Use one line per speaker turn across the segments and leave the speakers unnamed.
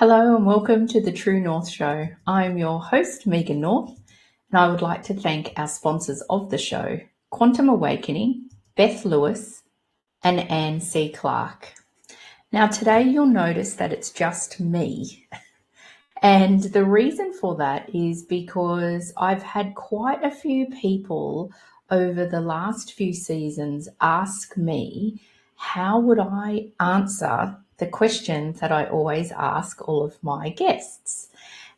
Hello and welcome to the True North Show. I'm your host, Megan North, and I would like to thank our sponsors of the show, Quantum Awakening, Beth Lewis, and Anne C. Clark. Now today you'll notice that it's just me. And the reason for that is because I've had quite a few people over the last few seasons ask me, how would I answer the questions that I always ask all of my guests?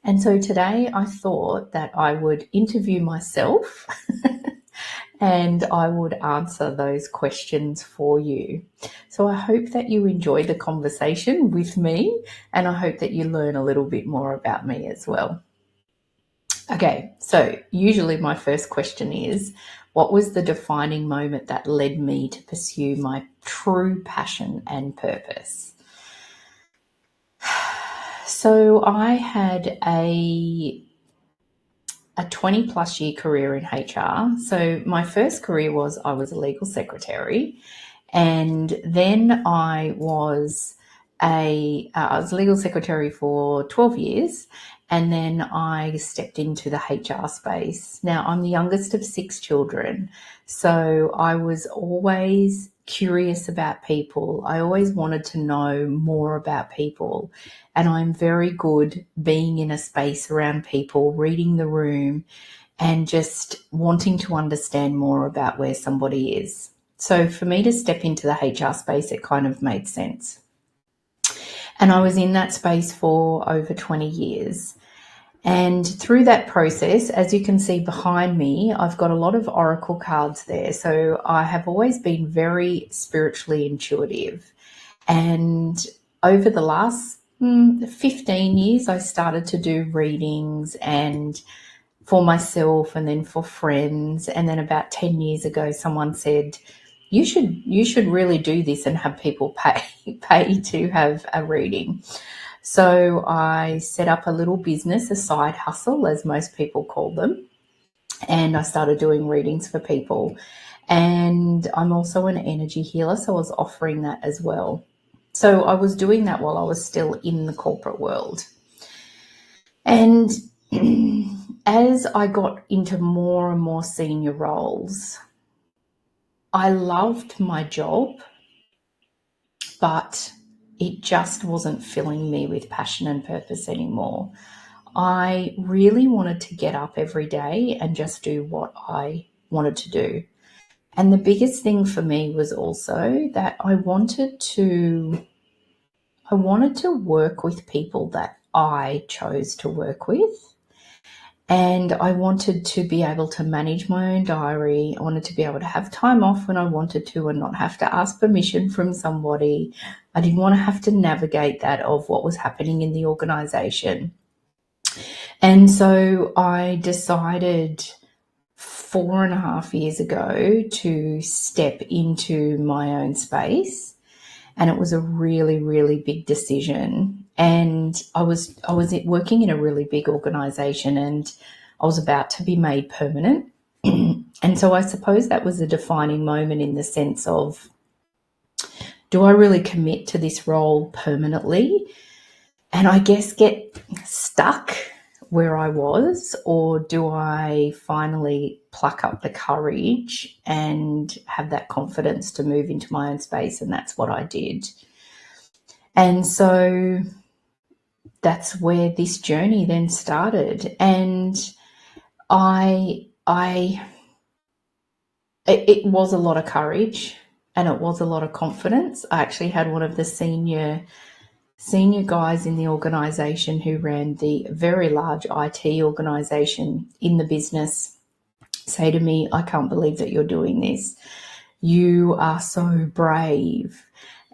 And so today I thought that I would interview myself and I would answer those questions for you. So I hope that you enjoy the conversation with me, and I hope that you learn a little bit more about me as well. Okay, so usually my first question is, what was the defining moment that led me to pursue my true passion and purpose? So I had a 20 plus year career in HR. So my first career was I was a legal secretary, and then I was a legal secretary for 12 years, and then I stepped into the HR space. Now I'm the youngest of 6 children, so I was always curious about people. I always wanted to know more about people, and I'm very good being in a space around people, reading the room, and just wanting to understand more about where somebody is. So for me to step into the HR space, it kind of made sense. And I was in that space for over 20 years. And through that process, as you can see behind me, I've got a lot of oracle cards there. So I have always been very spiritually intuitive. And over the last 15 years, I started to do readings and for myself and then for friends. And then about 10 years ago, someone said, you should really do this and have people pay to have a reading. So I set up a little business, a side hustle, as most people call them, and I started doing readings for people. And I'm also an energy healer, so I was offering that as well. So I was doing that while I was still in the corporate world. And as I got into more and more senior roles, I loved my job, but it just wasn't filling me with passion and purpose anymore. I really wanted to get up every day and just do what I wanted to do. And the biggest thing for me was also that I wanted to work with people that I chose to work with. And I wanted to be able to manage my own diary. I wanted to be able to have time off when I wanted to and not have to ask permission from somebody. I didn't want to have to navigate that of what was happening in the organization. And so I decided 4.5 years ago to step into my own space. And it was a really, really big decision. And I was working in a really big organization, and I was about to be made permanent. And so I suppose that was a defining moment in the sense of, do I really commit to this role permanently? And I guess get stuck where I was, or do I finally pluck up the courage and have that confidence to move into my own space? And that's what I did. And so that's where this journey then started. And it was a lot of courage and it was a lot of confidence. I actually had one of the senior guys in the organisation who ran the very large IT organisation in the business say to me, I can't believe that you're doing this. You are so brave.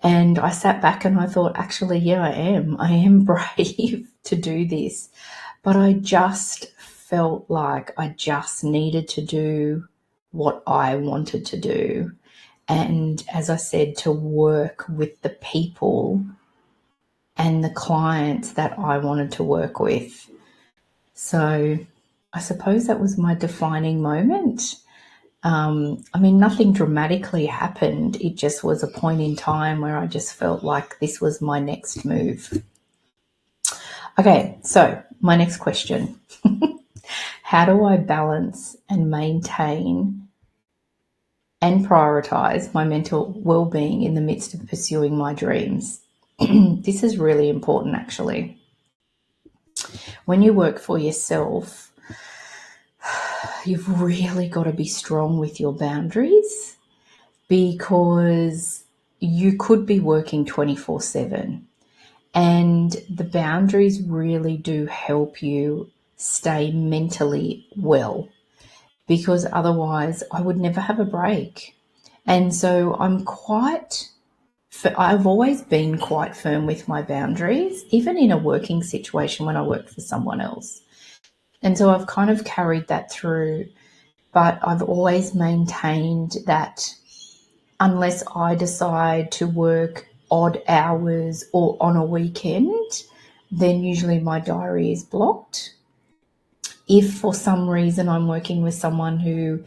And I sat back and I thought, actually, yeah, I am brave to do this. But I just felt like I just needed to do what I wanted to do. And as I said, to work with the people and the clients that I wanted to work with. So I suppose that was my defining moment. Nothing dramatically happened. It just was a point in time where I just felt like this was my next move. Okay, so my next question. How do I balance and maintain and prioritize my mental well-being in the midst of pursuing my dreams? This is really important, actually. When you work for yourself, you've really got to be strong with your boundaries, because you could be working 24/7, and the boundaries really do help you stay mentally well, because otherwise I would never have a break. And so I've always been quite firm with my boundaries, even in a working situation when I worked for someone else. And so I've kind of carried that through, but I've always maintained that unless I decide to work odd hours or on a weekend, then usually my diary is blocked. If for some reason I'm working with someone who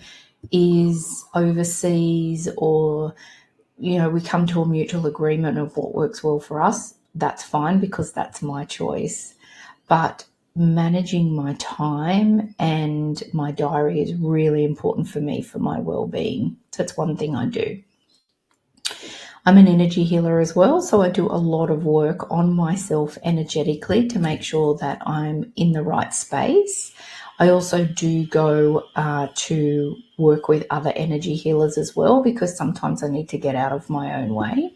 is overseas, or we come to a mutual agreement of what works well for us, that's fine, because that's my choice. But managing my time and my diary is really important for me, for my well-being. So it's one thing I do. I'm an energy healer as well, so I do a lot of work on myself energetically to make sure that I'm in the right space. I also do go to work with other energy healers as well, because sometimes I need to get out of my own way.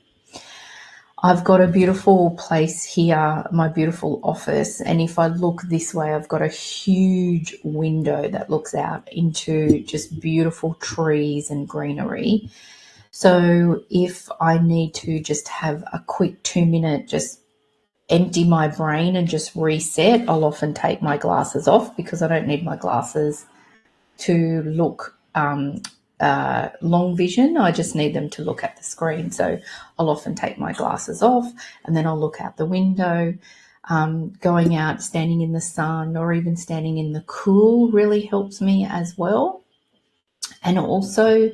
I've got a beautiful place here, my beautiful office, and if I look this way, I've got a huge window that looks out into just beautiful trees and greenery. So if I need to just have a quick 2-minute, just empty my brain and just reset, I'll often take my glasses off, because I don't need my glasses to look long vision. I just need them to look at the screen. So I'll often take my glasses off, and then I'll look out the window. Going out, standing in the sun, or even standing in the cool really helps me as well. And also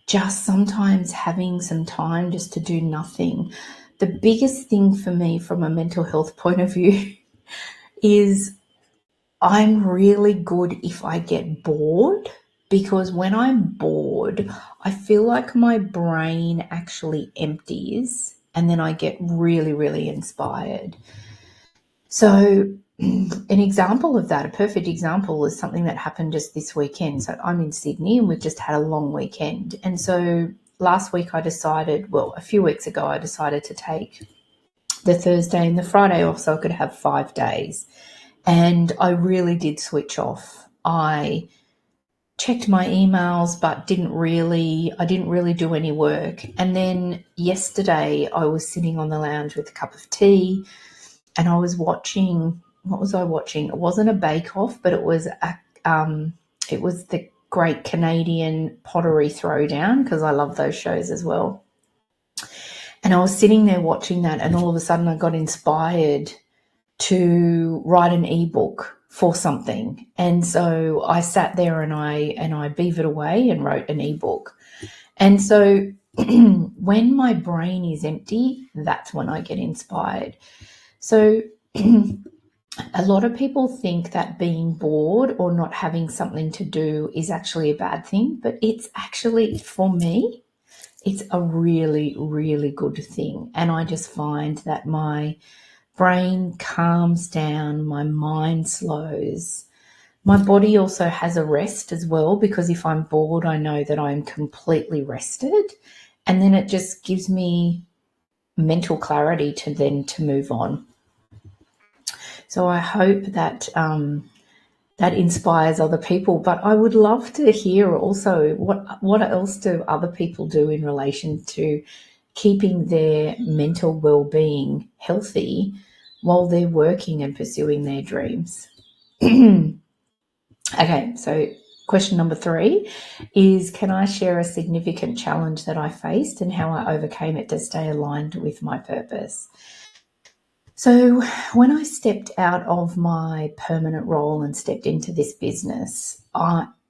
just sometimes having some time just to do nothing. The biggest thing for me from a mental health point of view is I'm really good if I get bored, because when I'm bored, I feel like my brain actually empties, and then I get really, really inspired. So an example of that, a perfect example, is something that happened just this weekend. So I'm in Sydney and we've just had a long weekend. And so last week a few weeks ago, I decided to take the Thursday and the Friday off so I could have 5 days. And I really did switch off. I checked my emails, but I didn't really do any work. And then yesterday I was sitting on the lounge with a cup of tea, and I was watching. What was I watching? It wasn't a Bake Off, but it was the Great Canadian Pottery Throwdown, because I love those shows as well. And I was sitting there watching that, and all of a sudden I got inspired to write an ebook for something. And so I sat there and I beavered away and wrote an ebook. And so when my brain is empty, that's when I get inspired. So a lot of people think that being bored or not having something to do is actually a bad thing, but it's actually, for me, it's a really, really good thing. And I just find that my brain calms down, my mind slows. My body also has a rest as well, because if I'm bored, I know that I'm completely rested, and then it just gives me mental clarity to move on. So I hope that that inspires other people. But I would love to hear also what else do other people do in relation to keeping their mental well-being healthy while they're working and pursuing their dreams. Okay, so question number 3 is, can I share a significant challenge that I faced and how I overcame it to stay aligned with my purpose? So when I stepped out of my permanent role and stepped into this business,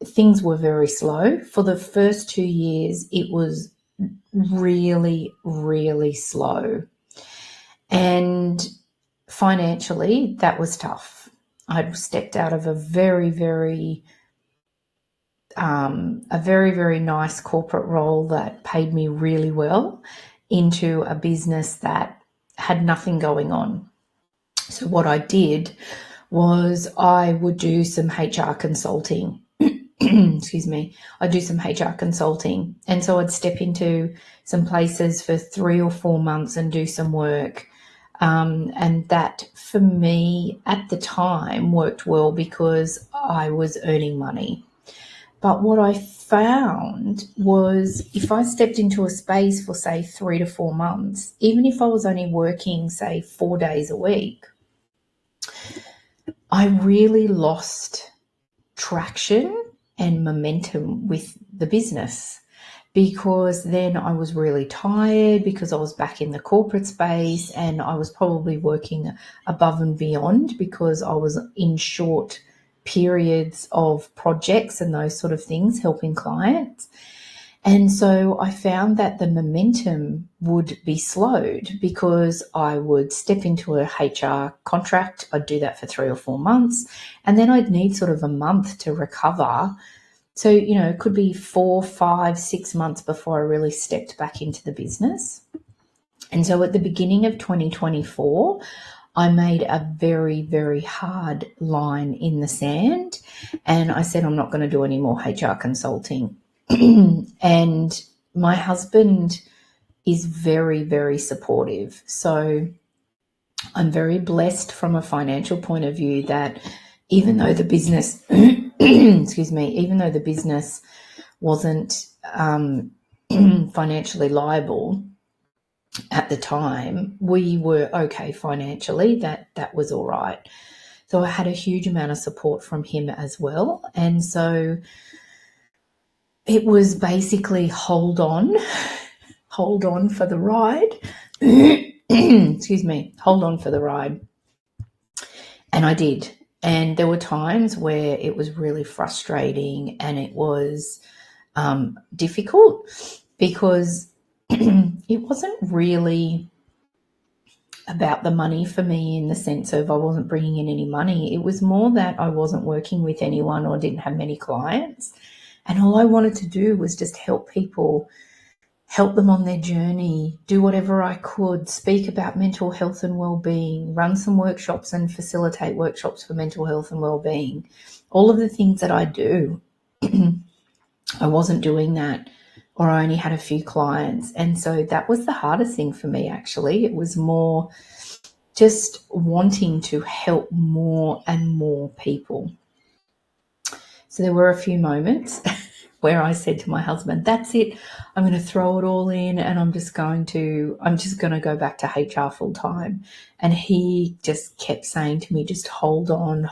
things were very slow. For the first 2 years, it was really, really slow. And financially, that was tough. I'd stepped out of a very, very nice corporate role that paid me really well into a business that had nothing going on. So what I did was I would do some HR consulting. Excuse me. I'd do some HR consulting. And so I'd step into some places for 3 or 4 months and do some work. And that, for me, at the time, worked well because I was earning money. But what I found was if I stepped into a space for, say, 3 to 4 months, even if I was only working, say, 4 days a week, I really lost traction and momentum with the business, because then I was really tired because I was back in the corporate space and I was probably working above and beyond because I was in short periods of projects and those sort of things, helping clients. And so I found that the momentum would be slowed because I would step into a HR contract. I'd do that for 3 or 4 months, and then I'd need sort of a month to recover. So, it could be 4, 5, 6 months before I really stepped back into the business. And so at the beginning of 2024, I made a very, very hard line in the sand, and I said, I'm not going to do any more HR consulting. And my husband is very, very supportive. So I'm very blessed from a financial point of view that even though the business, even though the business wasn't financially liable at the time, we were okay financially. That was all right. So I had a huge amount of support from him as well. And so it was basically hold on for the ride. Excuse me, hold on for the ride. And I did. And there were times where it was really frustrating and it was difficult because it wasn't really about the money for me, in the sense of I wasn't bringing in any money. It was more that I wasn't working with anyone or didn't have many clients. And all I wanted to do was just help people, help them on their journey, do whatever I could, speak about mental health and well-being, run some workshops and facilitate workshops for mental health and well-being. All of the things that I do, I wasn't doing that, or I only had a few clients. And so that was the hardest thing for me, actually. It was more just wanting to help more and more people. So there were a few moments where I said to my husband, that's it, I'm going to throw it all in and I'm just going to go back to HR full time. And he just kept saying to me, just hold on,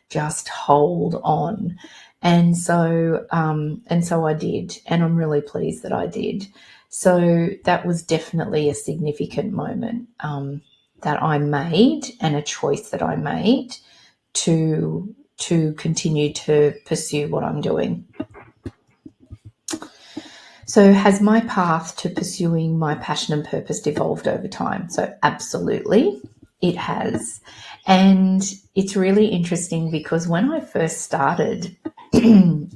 just hold on. And so I did, and I'm really pleased that I did. So that was definitely a significant moment that I made, and a choice that I made to continue to pursue what I'm doing. So has my path to pursuing my passion and purpose evolved over time? So absolutely, it has. And it's really interesting because when I first started,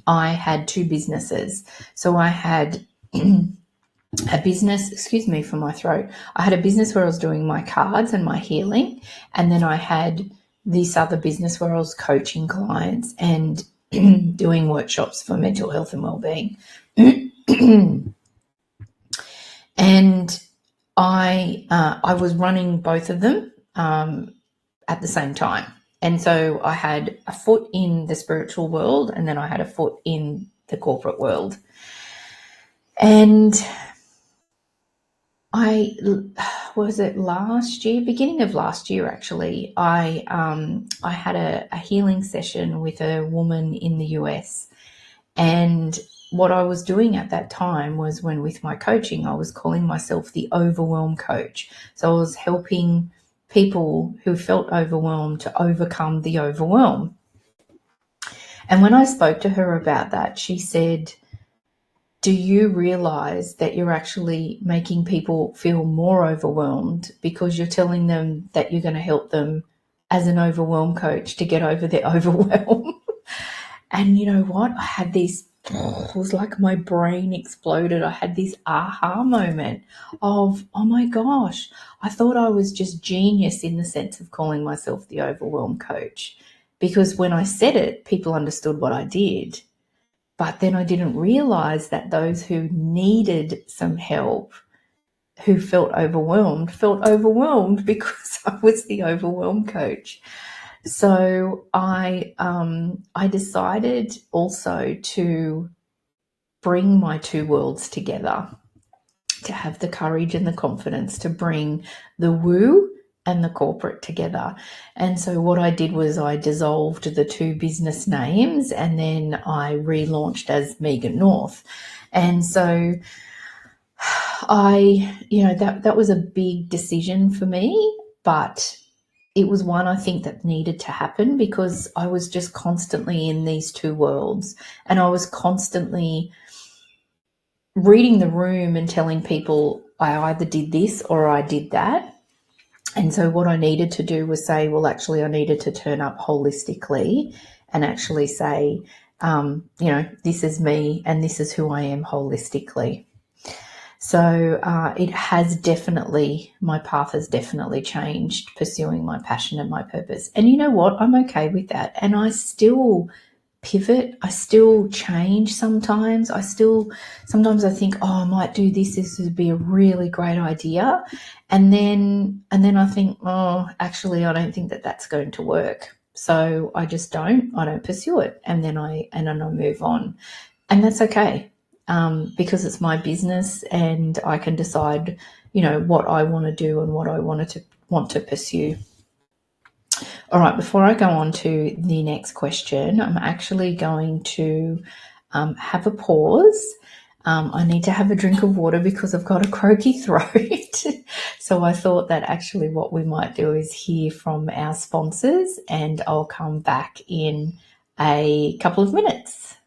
I had 2 businesses. So I had a business, excuse me for my throat, I had a business where I was doing my cards and my healing, and then I had this other business where I was coaching clients and doing workshops for mental health and well-being. And I was running both of them at the same time. And so I had a foot in the spiritual world, and then I had a foot in the corporate world. And beginning of last year, actually, I had a healing session with a woman in the US. And what I was doing at that time was, when with my coaching, I was calling myself the overwhelm coach. So I was helping people who felt overwhelmed to overcome the overwhelm. And when I spoke to her about that, she said, do you realize that you're actually making people feel more overwhelmed because you're telling them that you're going to help them as an overwhelm coach to get over their overwhelm? And you know what? I had this, it was like my brain exploded. I had this aha moment of, oh my gosh, I thought I was just genius in the sense of calling myself the overwhelm coach. Because when I said it, people understood what I did. But then I didn't realize that those who needed some help, who felt overwhelmed because I was the overwhelm coach. So I decided also to bring my two worlds together, to have the courage and the confidence to bring the woo and the corporate together. And so what I did was I dissolved the two business names and then I relaunched as Megan North. And so that was a big decision for me, but it was one I think that needed to happen because I was just constantly in these two worlds and I was constantly reading the room and telling people I either did this or I did that. And so what I needed to do was say, well, actually, I needed to turn up holistically and actually say, this is me and this is who I am holistically. So my path has definitely changed pursuing my passion and my purpose. And you know what? I'm okay with that. And I still pivot. I still change sometimes. Sometimes I think, I might do this. This would be a really great idea. And then I think, actually, I don't think that that's going to work. So I just don't pursue it. And then I move on. And that's okay. Because it's my business and I can decide, what I want to do and what I want to pursue. All right, before I go on to the next question, I'm actually going to have a pause. I need to have a drink of water because I've got a croaky throat. So I thought that actually what we might do is hear from our sponsors and I'll come back in a couple of minutes.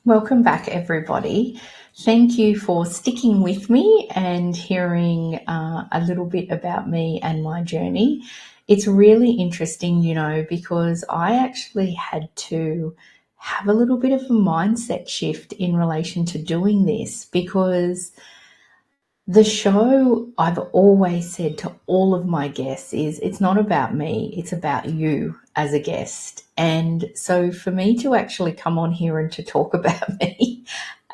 Welcome back, everybody. Thank you for sticking with me and hearing a little bit about me and my journey. It's really interesting, because I actually had to have a little bit of a mindset shift in relation to doing this because the show, I've always said to all of my guests, is it's not about me, it's about you as a guest. And so for me to actually come on here and to talk about me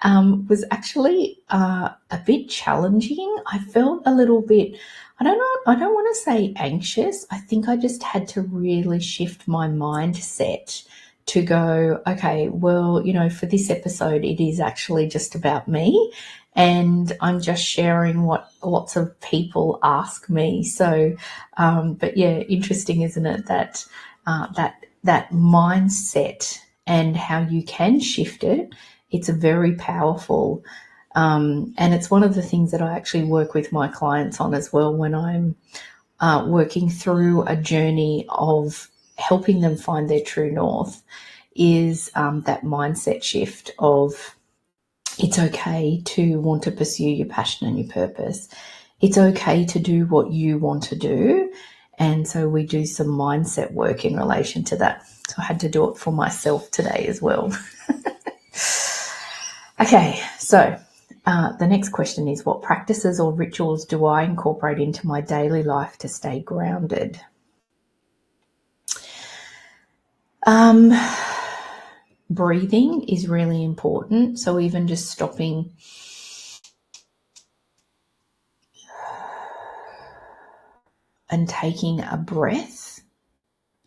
was actually a bit challenging. I felt a little bit, I don't want to say anxious. I think I just had to really shift my mindset to go, okay, well, for this episode, it is actually just about me. and I'm just sharing what lots of people ask me. So, but yeah, interesting, isn't it? That that mindset and how you can shift it. It's a very powerful, and it's one of the things that I actually work with my clients on as well when I'm working through a journey of helping them find their true north, is that mindset shift of it's okay to want to pursue your passion and your purpose. It's okay to do what you want to do. And so we do some mindset work in relation to that. So I had to do it for myself today as well. Okay, so the next question is, what practices or rituals do I incorporate into my daily life to stay grounded? Breathing is really important. So even just stopping and taking a breath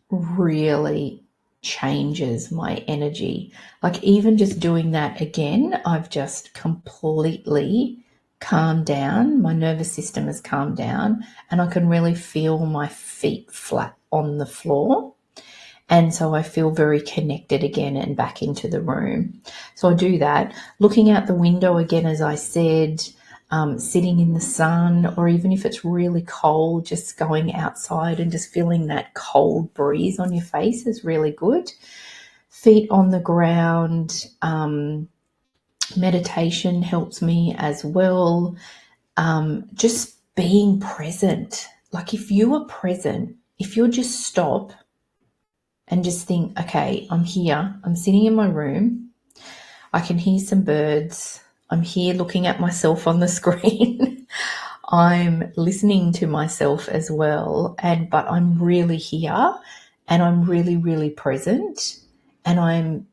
really changes my energy. Like even just doing that again, I've just completely calmed down. My nervous system has calmed down, and I can really feel my feet flat on the floor. And so I feel very connected again and back into the room. So I do that. Looking out the window again, as I said, sitting in the sun, or even if it's really cold, just going outside and just feeling that cold breeze on your face is really good. Feet on the ground. Meditation helps me as well. Just being present. Like if you are present, if you'll just stop and just think, okay, I'm here, I'm sitting in my room, I can hear some birds, I'm here looking at myself on the screen, I'm listening to myself as well, but I'm really here and I'm really, really present, and I'm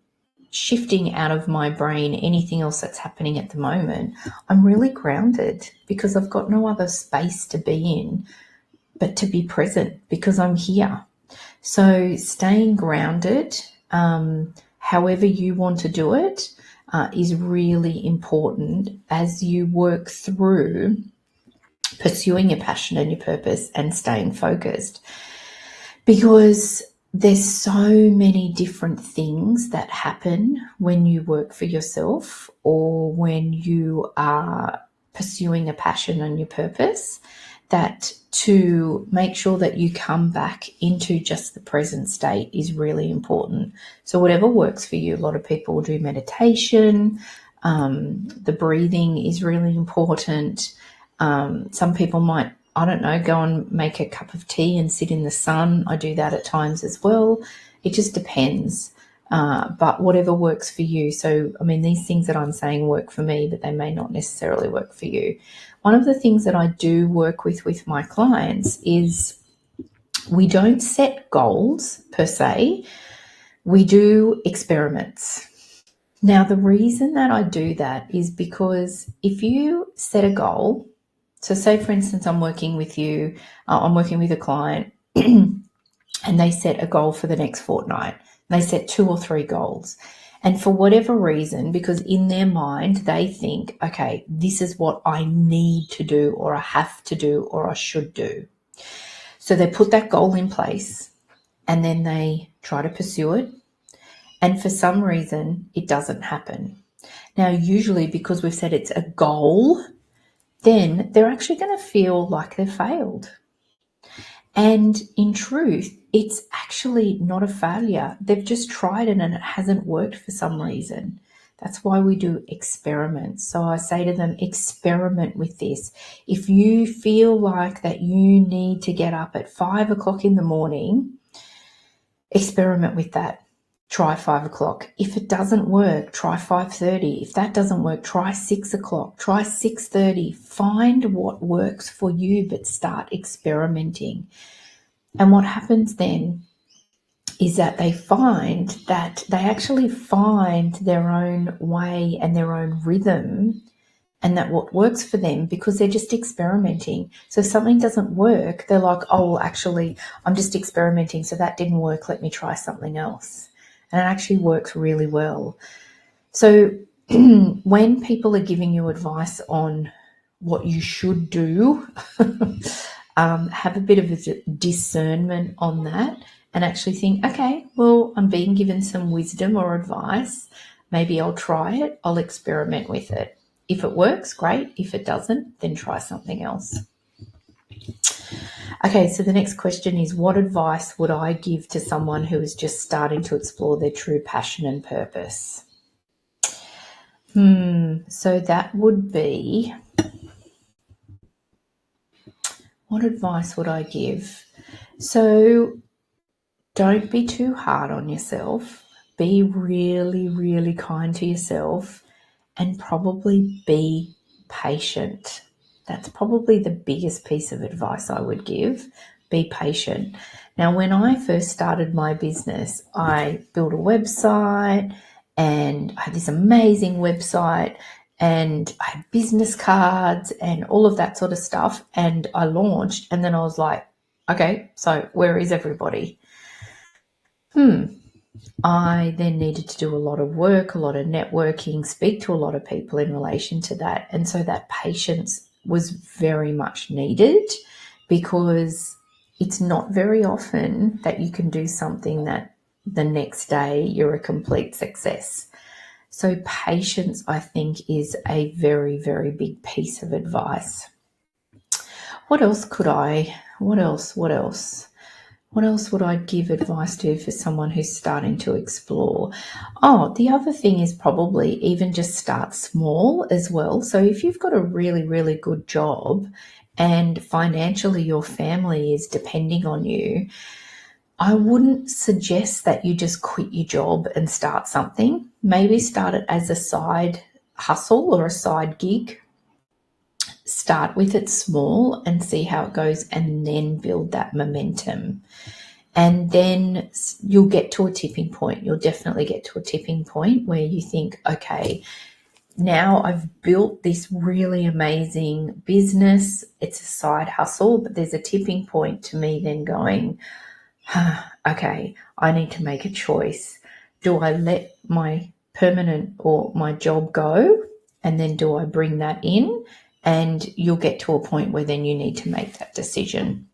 shifting out of my brain anything else that's happening at the moment. I'm really grounded because I've got no other space to be in but to be present because I'm here. So staying grounded, however you want to do it, is really important as you work through pursuing your passion and your purpose and staying focused. Because there's so many different things that happen when you work for yourself or when you are pursuing a passion and your purpose, that to make sure that you come back into just the present state is really important. So whatever works for you. A lot of people will do meditation. The breathing is really important. Some people might, I don't know, go and make a cup of tea and sit in the sun. I do that at times as well. It just depends. But whatever works for you. So, I mean, these things that I'm saying work for me, but they may not necessarily work for you. One of the things that I do work with my clients is we don't set goals per se. We do experiments. Now, the reason that I do that is because if you set a goal, so say, for instance, I'm working with you, I'm working with a client and they set a goal for the next fortnight. They set 2 or 3 goals. And for whatever reason, because in their mind, they think, okay, this is what I need to do or I have to do or I should do. So they put that goal in place and then they try to pursue it. And for some reason, it doesn't happen. Now, usually because we've said it's a goal, then they're actually going to feel like they've failed. And in truth, it's actually not a failure. They've just tried it and it hasn't worked for some reason. That's why we do experiments. So I say to them, experiment with this. If you feel like that you need to get up at 5 o'clock in the morning, experiment with that. Try 5 o'clock. If it doesn't work, try 5:30. If that doesn't work, try 6 o'clock. Try 6:30. Find what works for you, but start experimenting. And what happens then is that they actually find their own way and their own rhythm, and that what works for them, because they're just experimenting. So if something doesn't work, they're like, oh, well, actually, I'm just experimenting, so that didn't work. Let me try something else. And it actually works really well. So when people are giving you advice on what you should do, have a bit of a discernment on that and actually think, okay, well, I'm being given some wisdom or advice. Maybe I'll try it. I'll experiment with it. If it works, great. If it doesn't, then try something else. Okay, so the next question is, what advice would I give to someone who is just starting to explore their true passion and purpose? So that would be, what advice would I give? So don't be too hard on yourself. Be really, really kind to yourself, and probably be patient. That's probably the biggest piece of advice I would give. Be patient. Now, when I first started my business, I built a website and I had this amazing website and I had business cards and all of that sort of stuff. And I launched, and then I was like, okay, so where is everybody? I then needed to do a lot of work, a lot of networking, speak to a lot of people in relation to that. And so that patience was very much needed, because it's not very often that you can do something that the next day you're a complete success. So patience, I think, is a very, very big piece of advice. What else would I give advice to for someone who's starting to explore? Oh, the other thing is probably even just start small as well. So if you've got a really, really good job and financially your family is depending on you, I wouldn't suggest that you just quit your job and start something. Maybe start it as a side hustle or a side gig. Start with it small and see how it goes, and then build that momentum. And then you'll get to a tipping point. You'll definitely get to a tipping point where you think, okay, now I've built this really amazing business. It's a side hustle, but there's a tipping point to me then going, okay, I need to make a choice. Do I let my permanent or my job go? And then do I bring that in? And you'll get to a point where then you need to make that decision.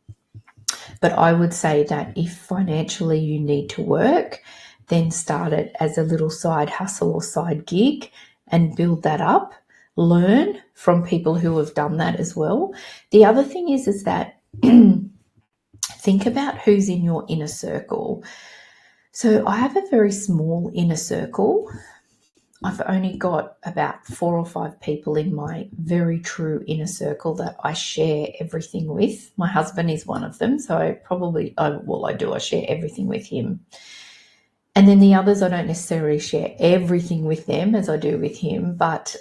But I would say that if financially you need to work, then start it as a little side hustle or side gig and build that up. Learn from people who have done that as well. The other thing is that think about who's in your inner circle. So I have a very small inner circle. I've only got about 4 or 5 people in my very true inner circle that I share everything with. My husband is one of them, so I share everything with him. And then the others, I don't necessarily share everything with them as I do with him, but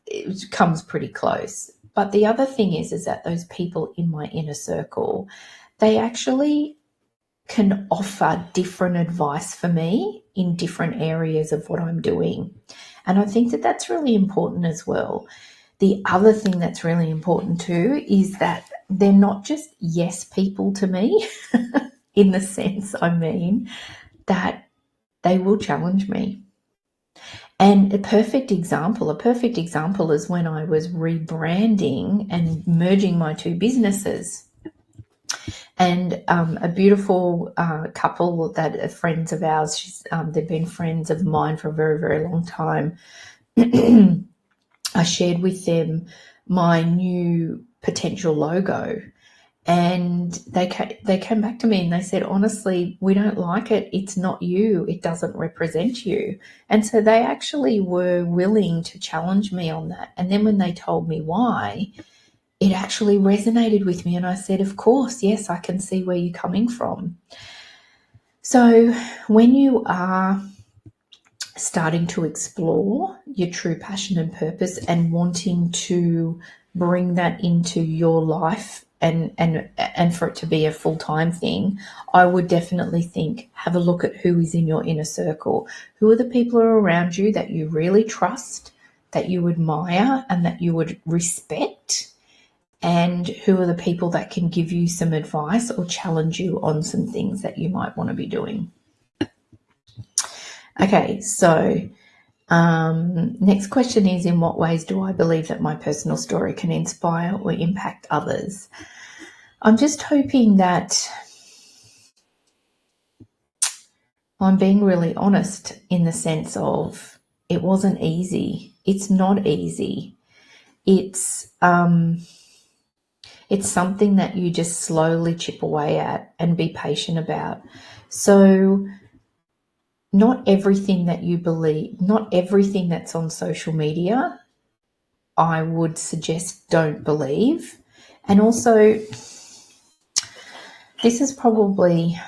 it comes pretty close. But the other thing is that those people in my inner circle, they actually can offer different advice for me in different areas of what I'm doing. And I think that that's really important as well. The other thing that's really important too is that they're not just yes people to me in the sense, I mean, that they will challenge me. And a perfect example is when I was rebranding and merging my 2 businesses. And a beautiful couple that are friends of ours, they've been friends of mine for a very, very long time. I shared with them my new potential logo, and they came back to me and they said, honestly, we don't like it. It's not you. It doesn't represent you. And so they actually were willing to challenge me on that. And then when they told me why, it actually resonated with me. And I said, of course, yes, I can see where you're coming from. So when you are starting to explore your true passion and purpose and wanting to bring that into your life and for it to be a full-time thing, I would definitely have a look at who is in your inner circle. Who are the people who are around you that you really trust, that you admire, and that you would respect? And who are the people that can give you some advice or challenge you on some things that you might want to be doing? Okay, so Next question is, in what ways do I believe that my personal story can inspire or impact others? I'm just hoping that I'm being really honest in the sense of it wasn't easy. It's not easy. It's something that you just slowly chip away at and be patient about. So not everything that you believe, not everything that's on social media, I would suggest don't believe. And also, this is probably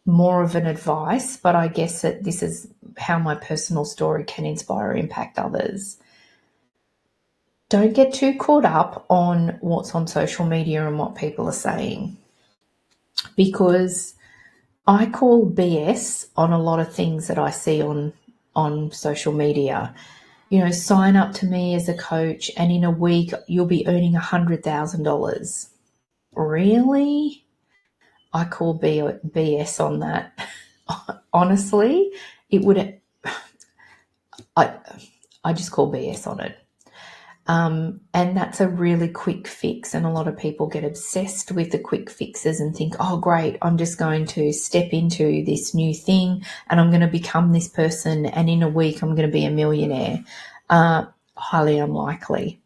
more of an advice, but I guess that this is how my personal story can inspire or impact others. Don't get too caught up on what's on social media and what people are saying, because I call BS on a lot of things that I see on social media. You know, sign up to me as a coach and in a week you'll be earning $100,000. Really? I call BS on that. Honestly, it would. I just call BS on it. And that's a really quick fix. And a lot of people get obsessed with the quick fixes and think, oh, great, I'm just going to step into this new thing and I'm going to become this person. And in a week, I'm going to be a millionaire. Highly unlikely.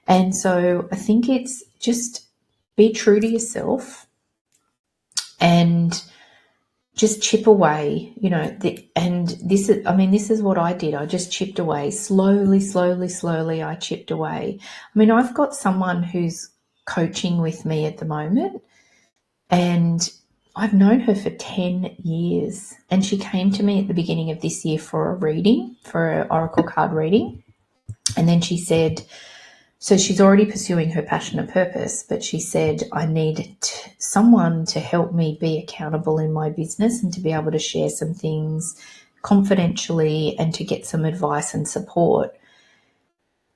And so I think it's just be true to yourself and just chip away, you know, and this is what I did. I just chipped away slowly. I chipped away. I mean, I've got someone who's coaching with me at the moment, and I've known her for 10 years, and she came to me at the beginning of this year for a reading, for an oracle card reading. And then she said, so she's already pursuing her passion and purpose, but she said, I need someone to help me be accountable in my business and to be able to share some things confidentially and to get some advice and support.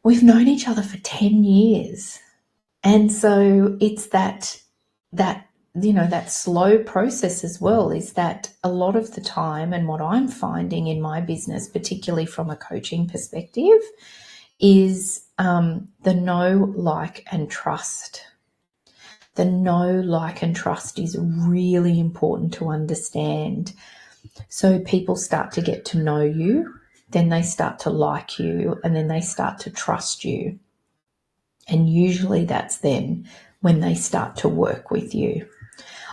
We've known each other for 10 years. And so it's that slow process as well, is that a lot of the time, and what I'm finding in my business, particularly from a coaching perspective, is the know, like, and trust. The know, like, and trust is really important to understand. So people start to get to know you, then they start to like you, and then they start to trust you. And usually that's then when they start to work with you.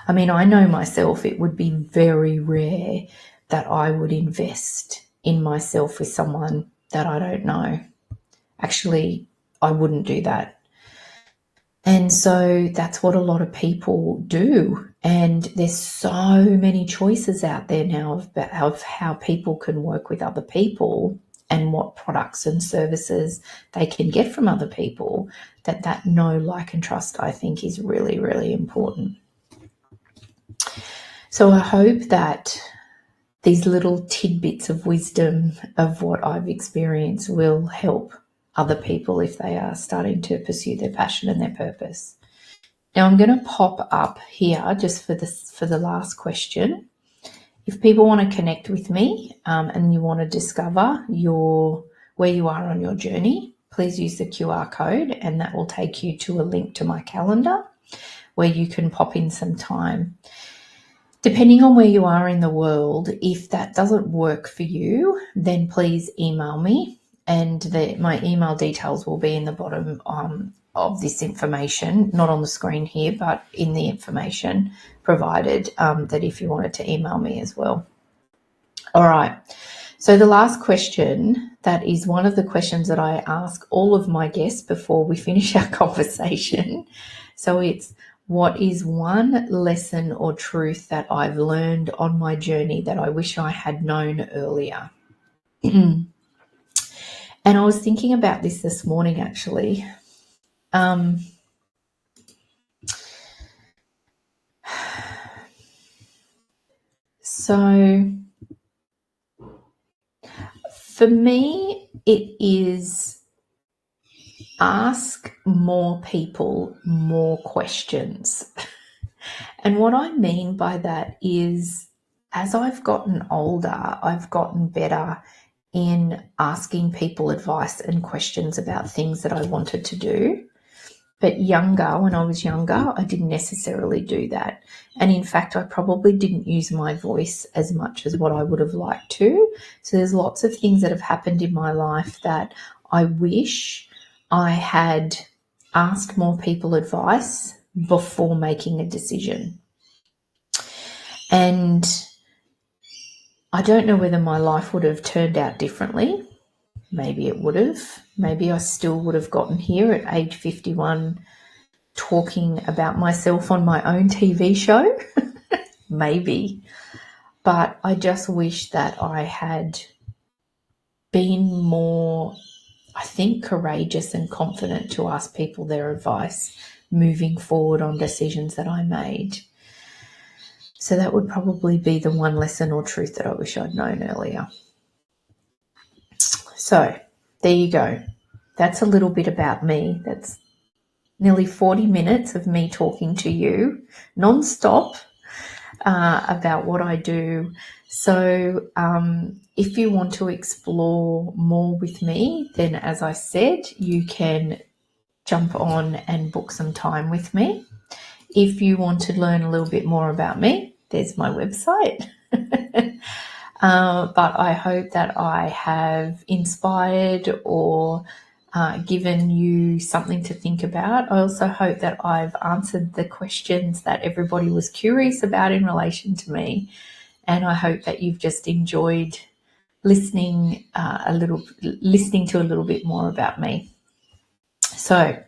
I mean, I know myself, it would be very rare that I would invest in myself with someone that I don't know. Actually, I wouldn't do that. And so that's what a lot of people do. And there's so many choices out there now of how people can work with other people and what products and services they can get from other people, that know, like, and trust, I think, is really, really important. So I hope that these little tidbits of wisdom of what I've experienced will help other people if they are starting to pursue their passion and their purpose. Now I'm going to pop up here just for the last question. If people want to connect with me and you want to discover where you are on your journey, please use the QR code, and that will take you to a link to my calendar where you can pop in some time. Depending on where you are in the world, if that doesn't work for you, then please email me, and my email details will be in the bottom of this information, not on the screen here, but in the information provided, that if you wanted to email me as well. All right. So the last question, that is one of the questions that I ask all of my guests before we finish our conversation. So it's, what is one lesson or truth that I've learned on my journey that I wish I had known earlier? And I was thinking about this morning, actually. So for me, it is ask more people more questions. And what I mean by that is, as I've gotten older, I've gotten better in asking people advice and questions about things that I wanted to do. But when I was younger, I didn't necessarily do that. And in fact, I probably didn't use my voice as much as what I would have liked to. So there's lots of things that have happened in my life that I wish I had asked more people advice before making a decision. And I don't know whether my life would have turned out differently. Maybe it would have. Maybe I still would have gotten here at age 51 talking about myself on my own TV show. Maybe. But I just wish that I had been more, I think, courageous and confident to ask people their advice moving forward on decisions that I made. So that would probably be the one lesson or truth that I wish I'd known earlier. So there you go. That's a little bit about me. That's nearly 40 minutes of me talking to you non-stop about what I do. So if you want to explore more with me, then as I said, you can jump on and book some time with me. If you want to learn a little bit more about me, there's my website. But I hope that I have inspired or given you something to think about. I also hope that I've answered the questions that everybody was curious about in relation to me. And I hope that you've just enjoyed listening to a little bit more about me. So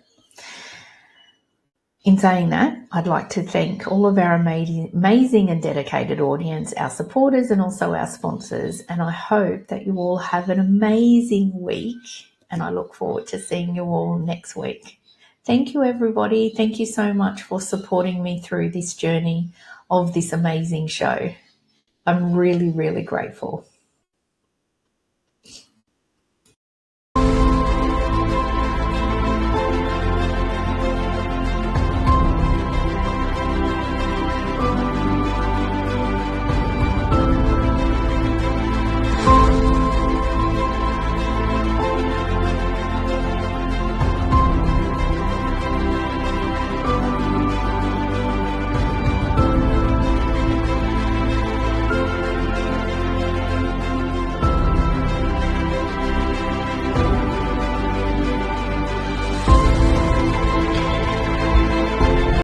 in saying that, I'd like to thank all of our amazing and dedicated audience, our supporters, and also our sponsors. And I hope that you all have an amazing week. And I look forward to seeing you all next week. Thank you, everybody. Thank you so much for supporting me through this journey of this amazing show. I'm really, really grateful.